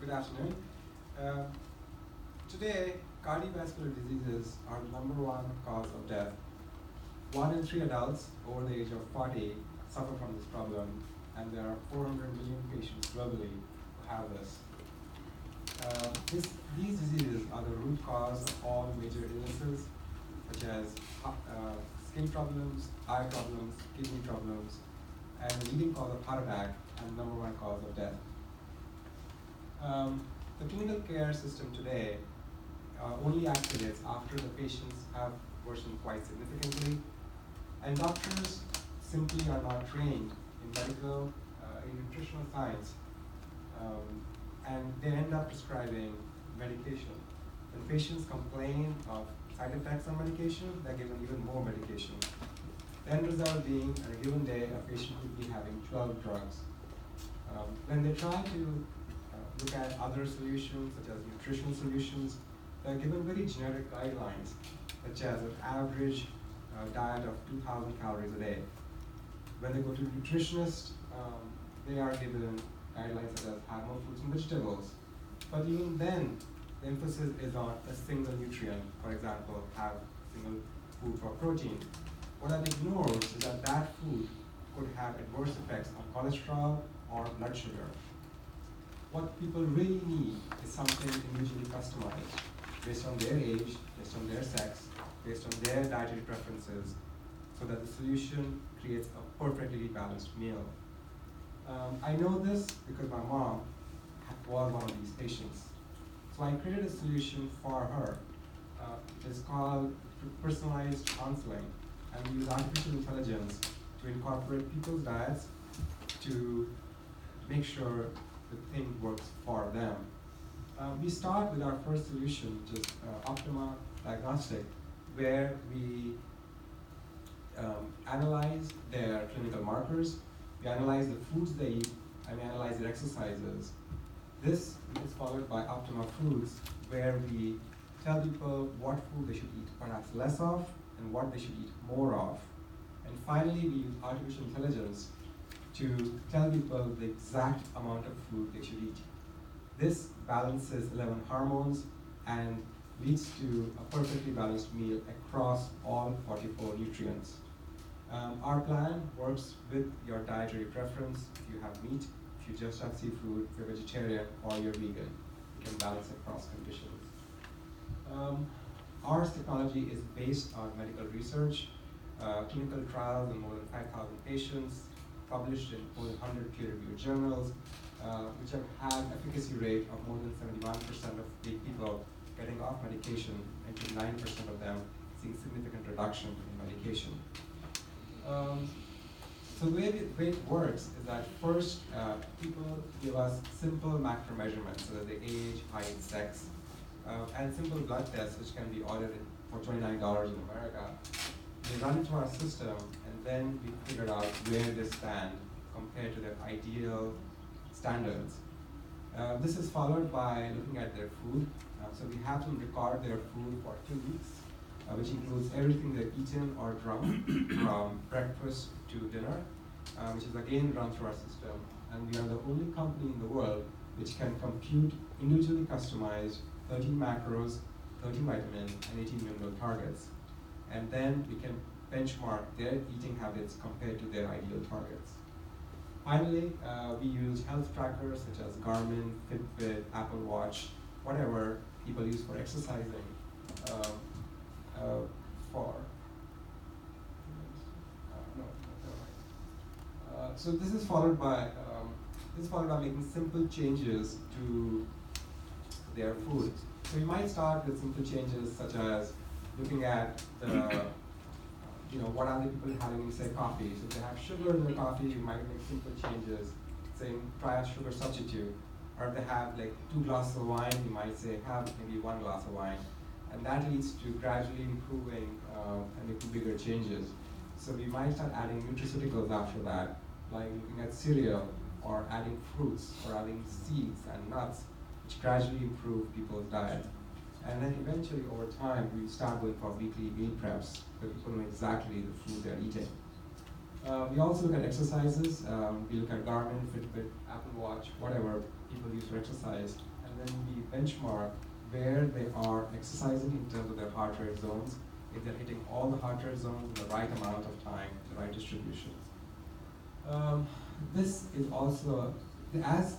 Good afternoon. Uh, Today, cardiovascular diseases are the number one cause of death. 1 in 3 adults over the age of 40 suffer from this problem, and there are 400 million patients globally who have this. These diseases are the root cause of all major illnesses, such as skin problems, eye problems, kidney problems, and the leading cause of heart attack and the number one cause of death. The clinical care system today only activates after the patients have worsened quite significantly, and doctors simply are not trained in medical, in nutritional science, and they end up prescribing medication. When patients complain of side effects on medication, they're given even more medication. The end result being, on a given day, a patient could be having 12 drugs. When they try to look at other solutions, such as nutritional solutions, they're given very generic guidelines, such as an average diet of 2,000 calories a day. When they go to nutritionists, they are given guidelines such as have more fruits and vegetables. But even then, the emphasis is on a single nutrient. For example, have single food for protein. What that ignores is that that food could have adverse effects on cholesterol or blood sugar. What people really need is something individually customized, based on their age, based on their sex, based on their dietary preferences, so that the solution creates a perfectly balanced meal. I know this because my mom was one of these patients. So I created a solution for her. It is called personalized counseling, and we use artificial intelligence to incorporate people's diets to make sure the thing works for them. We start with our first solution, which is Optima Diagnostic, where we analyze their clinical markers, we analyze the foods they eat, and we analyze their exercises. This is followed by Optima Foods, where we tell people what food they should eat perhaps less of and what they should eat more of. And finally, we use artificial intelligence to tell people the exact amount of food they should eat. This balances 11 hormones and leads to a perfectly balanced meal across all 44 nutrients. Our plan works with your dietary preference. If you have meat, if you just have seafood, if you're vegetarian, or you're vegan, you can balance across conditions. Our technology is based on medical research, clinical trials in more than 5,000 patients, published in more than 100 peer-reviewed journals, which have had efficacy rate of more than 71% of people getting off medication, and 9% of them seeing significant reduction in medication. So the way it works is that first, people give us simple macro measurements, so that the age, height, sex, and simple blood tests, which can be ordered for $29 in America. They run into our system, and then we figure out where they stand compared to their ideal standards. This is followed by looking at their food. So we have them record their food for 2 weeks, which includes everything they've eaten or drunk from breakfast to dinner, which is again run through our system. And we are the only company in the world which can compute individually customized 13 macros, 13 vitamin, and 18 mineral targets. And then we can benchmark their eating habits compared to their ideal targets. Finally, we use health trackers such as Garmin, Fitbit, Apple Watch, whatever people use for exercising. So this is followed by making simple changes to their food. So you might start with simple changes such as looking at the what are the people having in, say, coffee. So if they have sugar in their coffee, you might make simple changes, saying try a sugar substitute. Or if they have like 2 glasses of wine, you might say have maybe 1 glass of wine. And that leads to gradually improving and making bigger changes. So we might start adding nutraceuticals after that, like looking at cereal, or adding fruits, or adding seeds and nuts, which gradually improve people's diet. And then eventually, over time, we start going for weekly meal preps, so people know exactly the food they're eating. We also look at exercises. We look at Garmin, Fitbit, Apple Watch, whatever people use for exercise, and then we benchmark where they are exercising in terms of their heart rate zones, if they're hitting all the heart rate zones in the right amount of time, the right distributions. This is also, as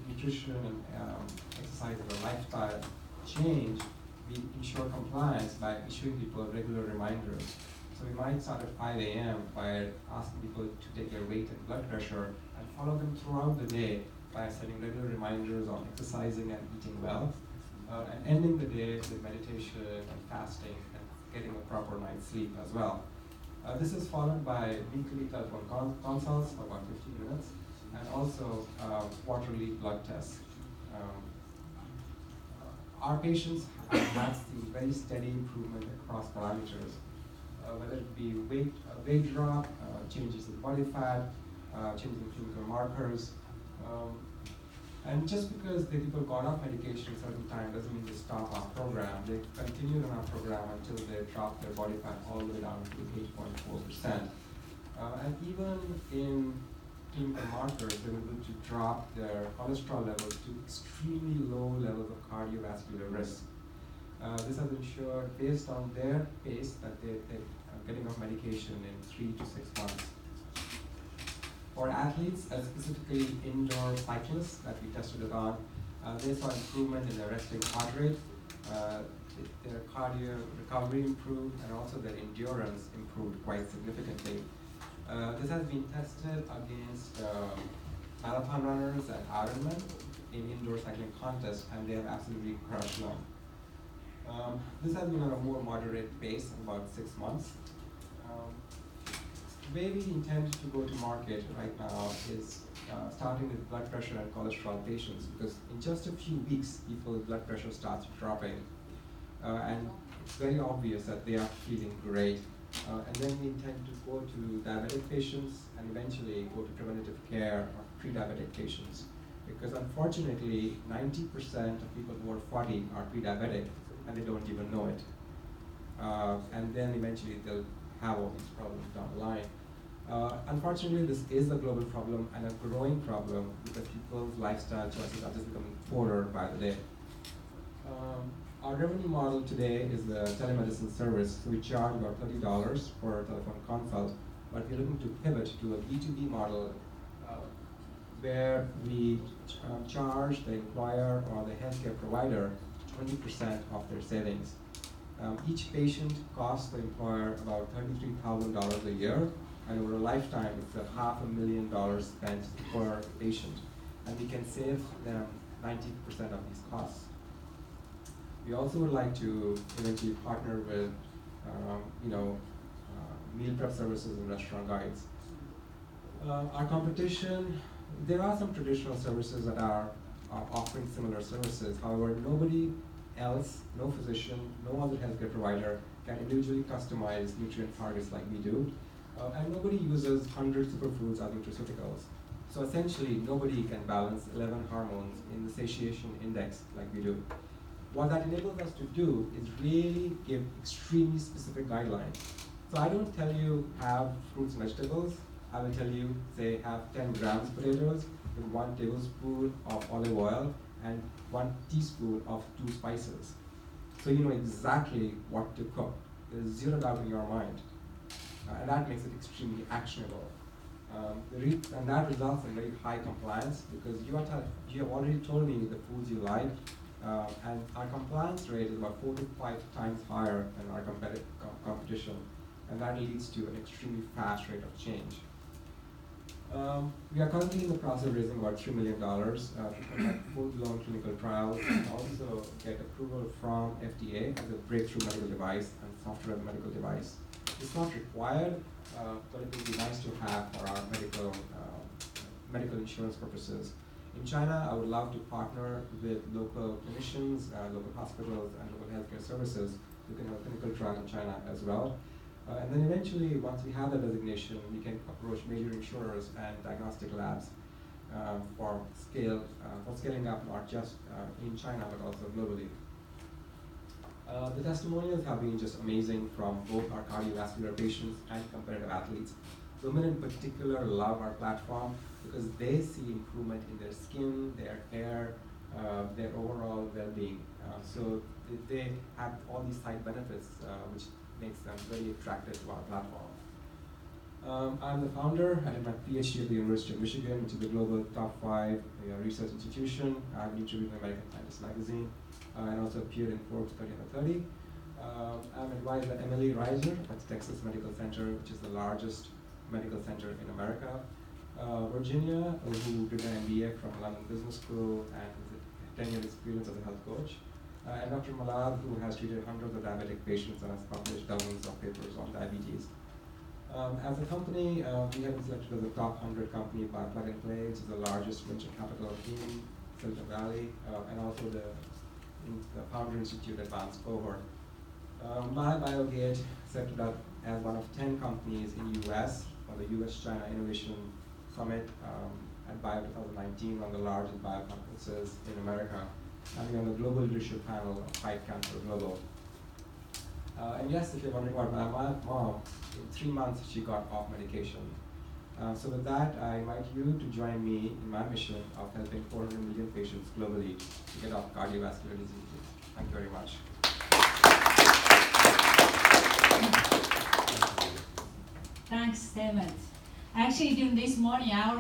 nutrition and exercise as a lifestyle change, we ensure compliance by issuing people regular reminders. So we might start at 5 a.m. by asking people to take their weight and blood pressure and follow them throughout the day by setting regular reminders on exercising and eating well, and ending the day with meditation and fasting and getting a proper night's sleep as well. This is followed by weekly telephone consults for about 15 minutes, and also quarterly blood tests. Our patients have seen very steady improvement across parameters, whether it be weight drop, changes in body fat, changes in clinical markers. And just because the people got off medication at a certain time doesn't mean they stop our program. They continued on our program until they dropped their body fat all the way down to 8.4%. And even in clinical markers, they were able to drop their cholesterol levels to extremely low levels of cardiovascular risk. This has ensured, based on their pace, that they're getting off medication in 3 to 6 months. For athletes, specifically indoor cyclists that we tested it on, they saw improvement in their resting heart rate, their cardio recovery improved, and also their endurance improved quite significantly. This has been tested against marathon runners and Ironman in indoor cycling contests, and they have absolutely crushed them. This has been on a more moderate pace, about 6 months. The way we intend to go to market right now is starting with blood pressure and cholesterol patients, because in just a few weeks, people's blood pressure starts dropping, and it's very obvious that they are feeling great. And then we intend to go to diabetic patients and eventually go to preventative care of pre-diabetic patients, because unfortunately, 90% of people who are 40 are pre-diabetic and they don't even know it. And then eventually they'll have all these problems down the line. Unfortunately, this is a global problem and a growing problem because people's lifestyle choices are just becoming poorer by the day. Our revenue model today is a telemedicine service, so we charge about $30 for a telephone consult, but we're looking to pivot to a B2B model where we charge the employer or the healthcare provider 20% of their savings. Each patient costs the employer about $33,000 a year, and over a lifetime, it's $500,000 spent per patient, and we can save them 90% of these costs. We also would like to eventually partner with, meal prep services and restaurant guides. Our competition, there are some traditional services that are offering similar services. However, nobody else, no physician, no other healthcare provider can individually customize nutrient targets like we do. And nobody uses 100 superfoods as nutraceuticals. So essentially, nobody can balance 11 hormones in the satiation index like we do. What that enables us to do is really give extremely specific guidelines. So I don't tell you have fruits and vegetables. I will tell you, say, have 10 grams potatoes with 1 tablespoon of olive oil and 1 teaspoon of 2 spices. So you know exactly what to cook. There's zero doubt in your mind. And that makes it extremely actionable. And that results in very high compliance because you have already told me the foods you like, and our compliance rate is about 4 to 5 times higher than our competition, and that leads to an extremely fast rate of change. We are currently in the process of raising about $3 million to conduct full-blown clinical trials and also get approval from FDA as a breakthrough medical device and software medical device. It's not required, but it would be nice to have for our medical insurance purposes. In China, I would love to partner with local clinicians, local hospitals, and local healthcare services who can have a clinical trial in China as well. And then eventually, once we have the designation, we can approach major insurers and diagnostic labs for scaling up not just in China, but also globally. The testimonials have been just amazing from both our cardiovascular patients and competitive athletes. Women in particular love our platform because they see improvement in their skin, their hair, their overall well-being. So they have all these side benefits, which makes them very attractive to our platform. I'm the founder. I did my PhD at the University of Michigan, which is the global top 5 research institution. I've been interviewed in American Scientist magazine, and also appeared in Forbes 30 under 30. I'm advised by Emily Reiser at Texas Medical Center, which is the largest medical center in America. Virginia, who did an MBA from London Business School and has 10 years experience as a health coach. And Dr. Malad, who has treated hundreds of diabetic patients and has published dozens of papers on diabetes. As a company, we have been selected as a top 100 company by Plug and Play, which is the largest venture capital in Silicon Valley, and also the Founder Institute Advanced Cohort. My BioGate set it up as one of 10 companies in US for the US-China Innovation Summit at Bio 2019, one of the largest bio conferences in America, and on the global leadership panel of Fight Cancer Global. And yes, if you're wondering about my mom, in 3 months she got off medication. So with that, I invite you to join me in my mission of helping 400 million patients globally to get off cardiovascular diseases. Thank you very much. Thanks, Hemant. Actually, during this morning, I already